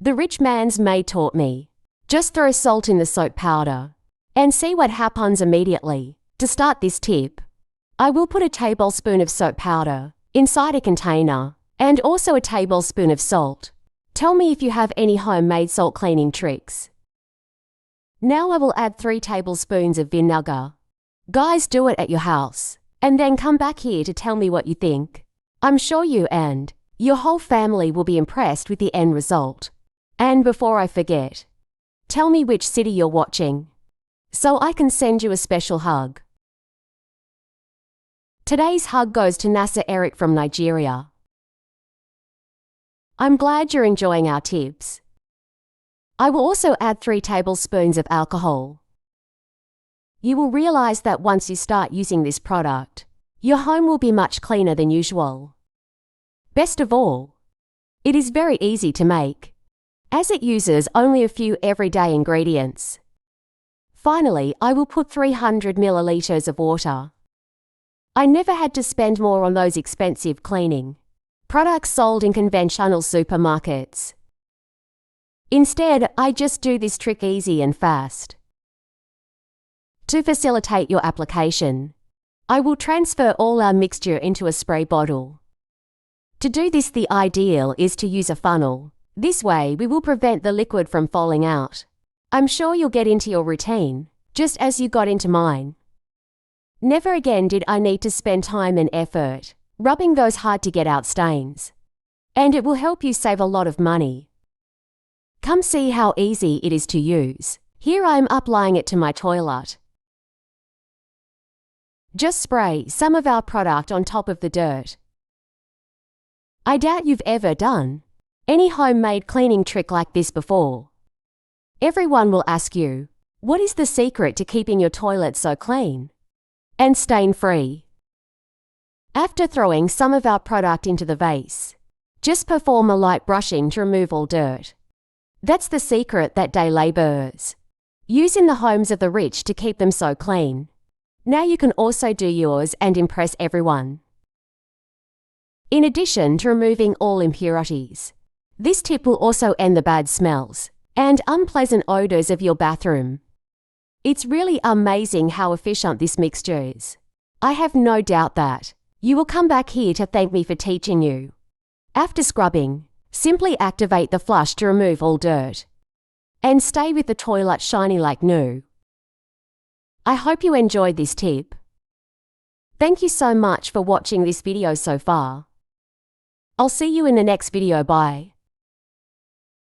The rich man's maid taught me. Just throw salt in the soap powder and see what happens immediately. To start this tip, I will put a tablespoon of soap powder inside a container and also a tablespoon of salt. Tell me if you have any homemade salt cleaning tricks. Now I will add 3 tablespoons of vinegar. Guys, do it at your house and then come back here to tell me what you think. I'm sure you and your whole family will be impressed with the end result. And before I forget, tell me which city you're watching so I can send you a special hug. Today's hug goes to Nasser Eric from Nigeria. I'm glad you're enjoying our tips. I will also add 3 tablespoons of alcohol. You will realize that once you start using this product, your home will be much cleaner than usual. Best of all, it is very easy to make, as it uses only a few everyday ingredients. Finally, I will put 300 milliliters of water. I never had to spend more on those expensive cleaning products sold in conventional supermarkets. Instead, I just do this trick easy and fast. To facilitate your application, I will transfer all our mixture into a spray bottle. To do this, the ideal is to use a funnel. This way, we will prevent the liquid from falling out. I'm sure you'll get into your routine, just as you got into mine. Never again did I need to spend time and effort rubbing those hard-to-get-out stains. And it will help you save a lot of money. Come see how easy it is to use. Here I am applying it to my toilet. Just spray some of our product on top of the dirt. I doubt you've ever done any homemade cleaning trick like this before. Everyone will ask you, what is the secret to keeping your toilet so clean and stain-free? After throwing some of our product into the vase, just perform a light brushing to remove all dirt. That's the secret that day laborers use in the homes of the rich to keep them so clean. Now you can also do yours and impress everyone. In addition to removing all impurities, this tip will also end the bad smells and unpleasant odors of your bathroom. It's really amazing how efficient this mixture is. I have no doubt that you will come back here to thank me for teaching you. After scrubbing, simply activate the flush to remove all dirt and stay with the toilet shiny like new. I hope you enjoyed this tip. Thank you so much for watching this video so far. I'll see you in the next video. Bye.